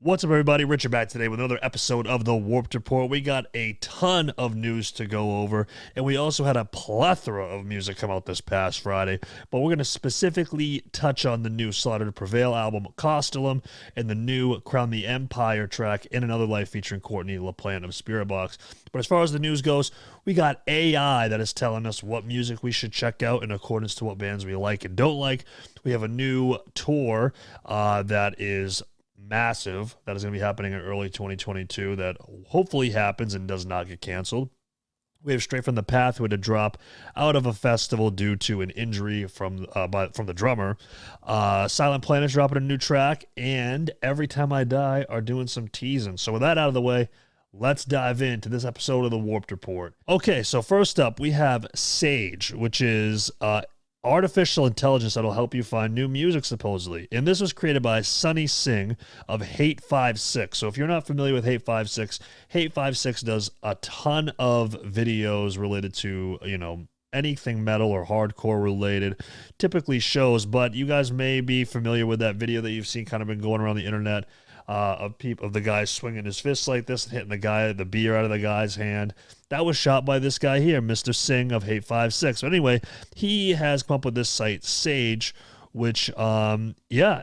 What's up, everybody? Richard back today with another episode of the Warped Report. We got a ton of news to go over, and we also had a plethora of music come out this past Friday. But we're going to specifically touch on the new Slaughter Prevail album, 𝗧𝗛𝗪, and the new Crown the Empire track, In Another Life, featuring Courtney LaPlante of 𝗧𝗛𝗪. But as far as the news goes, we got AI that is telling us what music we should check out in accordance to what bands we like and don't like. We have a new tour that is massive that is going to be happening in early 2022 that hopefully happens and does not get canceled. We have Straight from the Path, who had to drop out of a festival due to an injury from the drummer. Silent Planet's dropping a new track, and Every Time I Die are doing some teasing. So with that out of the way, let's dive into this episode of the Warped Report. Okay, so first up, we have 𝗧𝗛𝗪, which is artificial intelligence that'll help you find new music, supposedly. And this was created by Sunny Singh of 𝗧𝗪𝗡. So if you're not familiar with 𝗧𝗪𝗡, 𝗧𝗪𝗡 does a ton of videos related to, anything metal or hardcore related, typically shows, but you guys may be familiar with that video that you've seen kind of been going around the internet of the guy swinging his fists like this and hitting the beer out of the guy's hand. That was shot by this guy here, Mr. Singh of 𝗧𝗪𝗡. So anyway, he has come up with this site, 𝗧𝗪𝗡, which,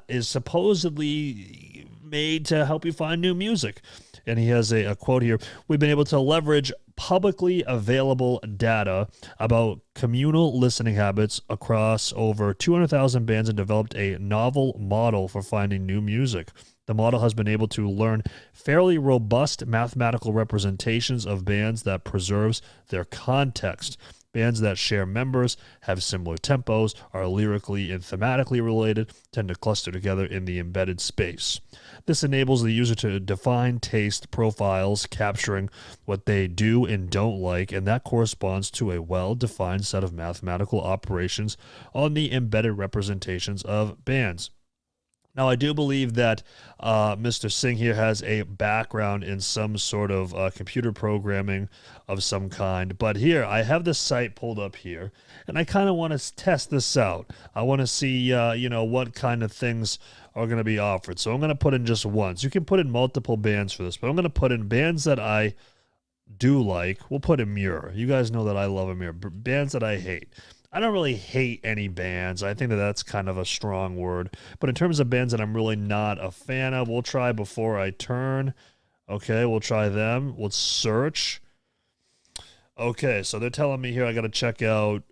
is supposedly made to help you find new music. And he has a quote here: "We've been able to leverage publicly available data about communal listening habits across over 200,000 bands and developed a novel model for finding new music. The model has been able to learn fairly robust mathematical representations of bands that preserves their context. Bands that share members, have similar tempos, are lyrically and thematically related, tend to cluster together in the embedded space. This enables the user to define taste profiles, capturing what they do and don't like, and that corresponds to a well-defined set of mathematical operations on the embedded representations of bands." Now, I do believe that Mr. Singh here has a background in some sort of computer programming of some kind. But here, I have the site pulled up here, and I kind of want to test this out. I want to see, what kind of things are going to be offered. So I'm going to put in just one. So you can put in multiple bands for this, but I'm going to put in bands that I do like. We'll put in 𝗧𝗪. You guys know that I love 𝗧𝗪. Bands that I hate. I don't really hate any bands. I think that that's kind of a strong word. But in terms of bands that I'm really not a fan of, we'll try Before I Turn. Okay, we'll try them. We'll search. Okay, so they're telling me here I got to check out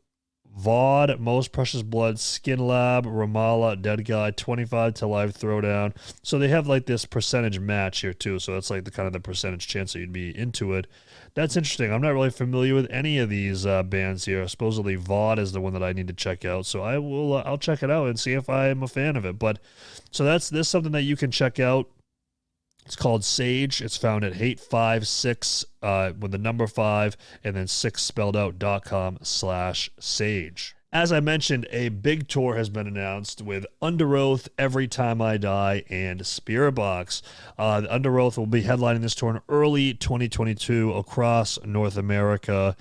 𝗧𝗛𝗪, Most Precious Blood, Skin Lab, Ramallah, Dead Guy, 25 to Live Throwdown. So they have like this percentage match here too. So that's like the percentage chance that you'd be into it. That's interesting. I'm not really familiar with any of these bands here. Supposedly 𝗧𝗪 is the one that I need to check out. So I'll check it out and see if I'm a fan of it. But so this is something that you can check out. It's called 𝗧𝗪𝗡. It's found at 𝗧𝗪𝗡 with the number 5 and then 6 spelled out .com/𝗧𝗪𝗡. As I mentioned, a big tour has been announced with Underoath, Every Time I Die, and 𝗧𝗪𝗪𝗡. Underoath will be headlining this tour in early 2022 across North America.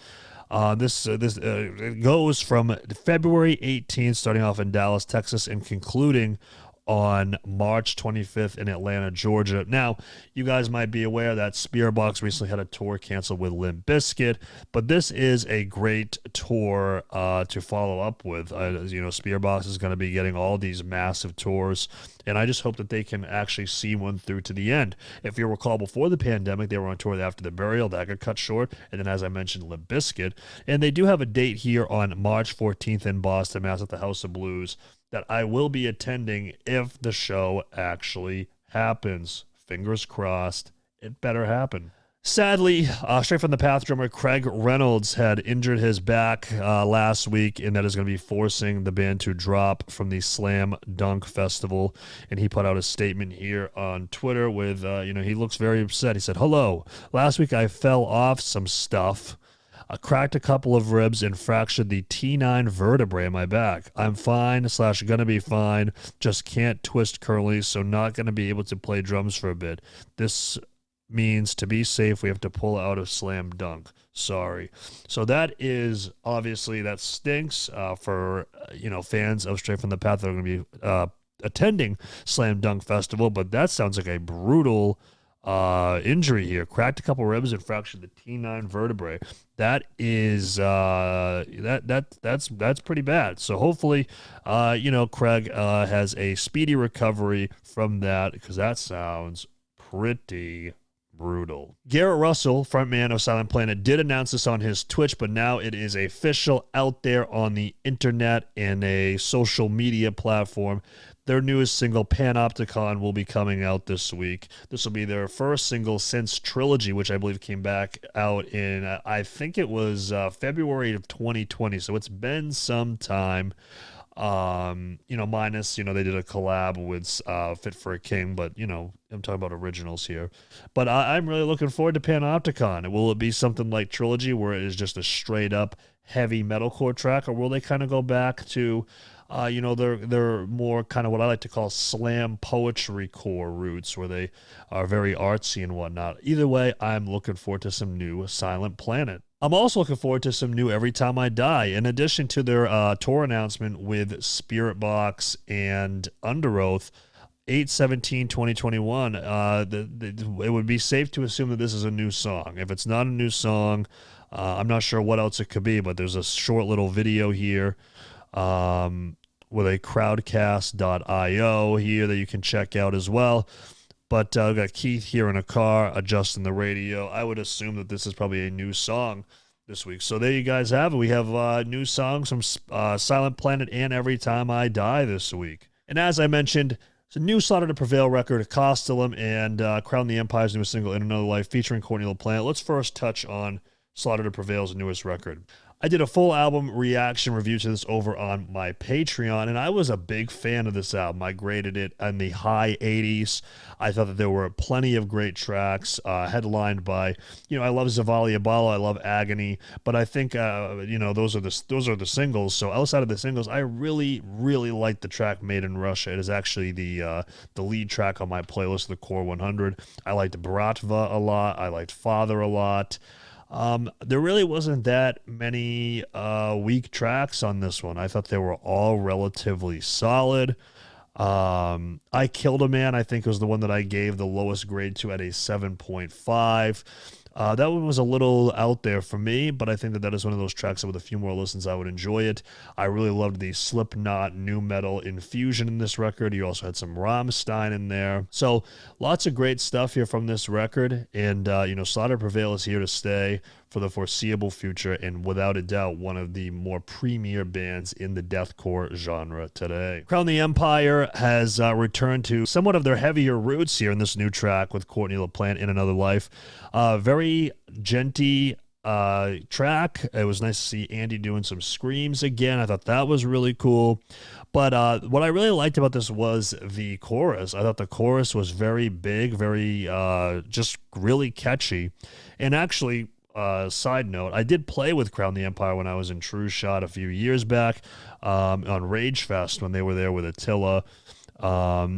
This goes from February 18th, starting off in Dallas, Texas, and concluding on March 25th in Atlanta, Georgia. Now, you guys might be aware that 𝗧𝗪𝗪𝗡 recently had a tour canceled with Limp Bizkit, but this is a great tour to follow up with. 𝗧𝗪𝗪𝗡 is going to be getting all these massive tours, and I just hope that they can actually see one through to the end. If you recall, before the pandemic, they were on tour after the burial. That got cut short, and then, as I mentioned, Limp Bizkit. And they do have a date here on March 14th in Boston, Mass. At the House of Blues that I will be attending if the show actually happens. Fingers crossed, it better happen. Sadly, Straight from the Path drummer Craig Reynolds had injured his back last week, and that is going to be forcing the band to drop from the Slam Dunk Festival. And he put out a statement here on Twitter with, he looks very upset. He said, "Hello, last week I fell off some stuff. I cracked a couple of ribs and fractured the T9 vertebrae in my back. I'm fine / gonna be fine, just can't twist currently, so not gonna be able to play drums for a bit. This means to be safe, we have to pull out of Slam Dunk. Sorry." So that is, obviously, that stinks for, fans of Straight from the Path that are going to be attending Slam Dunk Festival, but that sounds like a brutal injury here. Cracked a couple ribs and fractured the T9 vertebrae. That is that's pretty bad. So hopefully, Craig has a speedy recovery from that, because that sounds pretty brutal. Garrett Russell, frontman of Silent Planet, did announce this on his Twitch, but now it is official out there on the internet and a social media platform. Their newest single, Panopticon, will be coming out this week. This will be their first single since Trilogy, which I believe came back out in, I think it was February of 2020. So it's been some time. Minus, they did a collab with Fit for a King, but, I'm talking about originals here. But I'm really looking forward to Panopticon. Will it be something like Trilogy, where it is just a straight up heavy metalcore track, or will they kind of go back to they're more kind of what I like to call slam poetry core roots, where they are very artsy and whatnot. Either way, I'm looking forward to some new Silent Planet. I'm also looking forward to some new Every Time I Die. In addition to their tour announcement with Spiritbox and Underoath, 8/17/2021, it would be safe to assume that this is a new song. If it's not a new song, I'm not sure what else it could be, but there's a short little video here with a crowdcast.io here that you can check out as well. But I've got Keith here in a car adjusting the radio. I would assume that this is probably a new song this week. So there you guys have it. We have new songs from Silent Planet and Every Time I Die this week. And as I mentioned, it's a new Slaughter to Prevail record, 𝗧𝗛𝗪 and Crown the Empire's newest single, In Another Life, featuring Courtney LaPlante. Let's first touch on Slaughter to Prevail's newest record. I did a full album reaction review to this over on my Patreon, and I was a big fan of this album. I graded it in the high 80s. I thought that there were plenty of great tracks, headlined by, I love 𝗧𝗛𝗪, I love Agony, but I think, those are the singles. So outside of the singles, I really, really like the track Made in Russia. It is actually the lead track on my playlist, the Core 100. I liked Bratva a lot. I liked Father a lot. There really wasn't that many weak tracks on this one. I thought they were all relatively solid. I Killed a Man, I think, was the one that I gave the lowest grade to at a 7.5. That one was a little out there for me, but I think that is one of those tracks that with a few more listens I would enjoy it. I really loved the Slipknot nu metal infusion in this record. You also had some Rammstein in there. So lots of great stuff here from this record, and Slaughter Prevail is here to stay for the foreseeable future, and without a doubt one of the more premier bands in the deathcore genre today. Crown the Empire has returned to somewhat of their heavier roots here in this new track with Courtney LaPlante, In Another Life. Very genty track. It was nice to see Andy doing some screams again. I thought that was really cool. But what I really liked about this was the chorus. I thought the chorus was very big, very just really catchy. And actually, side note, I did play with Crown the Empire when I was in True Shot a few years back on Rage Fest when they were there with Attila.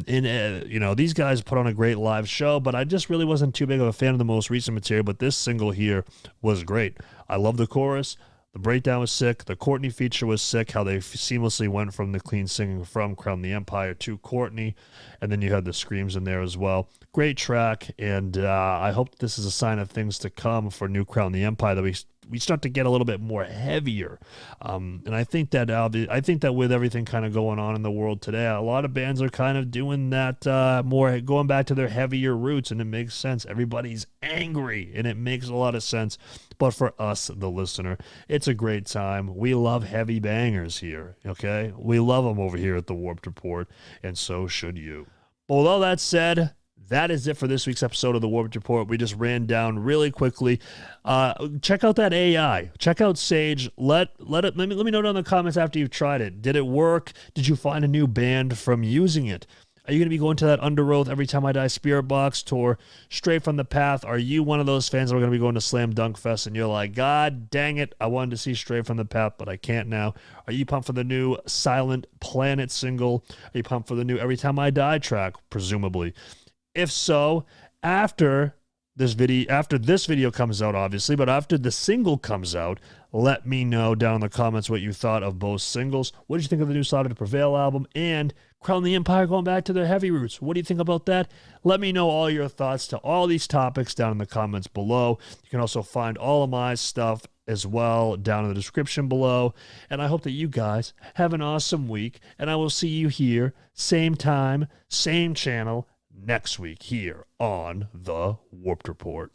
These guys put on a great live show, but I just really wasn't too big of a fan of the most recent material. But this single here was great. I love the chorus. The breakdown was sick. The Courtney feature was sick, how they seamlessly went from the clean singing from Crown the Empire to Courtney, and then you had the screams in there as well. Great track, and I hope this is a sign of things to come for new Crown the Empire, that we start to get a little bit more heavier. And I think that with everything kind of going on in the world today, a lot of bands are kind of doing that more, going back to their heavier roots, and it makes sense. Everybody's angry, and it makes a lot of sense. But for us, the listener, it's a great time. We love heavy bangers here, okay? We love them over here at the Warped Report, and so should you. But with all that said, that is it for this week's episode of the Warped Report. We just ran down really quickly. Check out that AI. Check out Sage. Let me know down in the comments after you've tried it. Did it work? Did you find a new band from using it? Are you going to be going to that Underoath Every Time I Die Spiritbox tour straight from the path? Are you one of those fans that are going to be going to Slam Dunk Fest and you're like, God dang it, I wanted to see Straight from the Path, but I can't now? Are you pumped for the new Silent Planet single? Are you pumped for the new Every Time I Die track, presumably? If so, after after this video comes out, obviously, but after the single comes out, let me know down in the comments what you thought of both singles. What did you think of the new side of the Prevail album and Crown the Empire going back to their heavy roots? What do you think about that? Let me know all your thoughts to all these topics down in the comments below. You can also find all of my stuff as well down in the description below. And I hope that you guys have an awesome week, and I will see you here, same time, same channel, next week here on the Warped Report.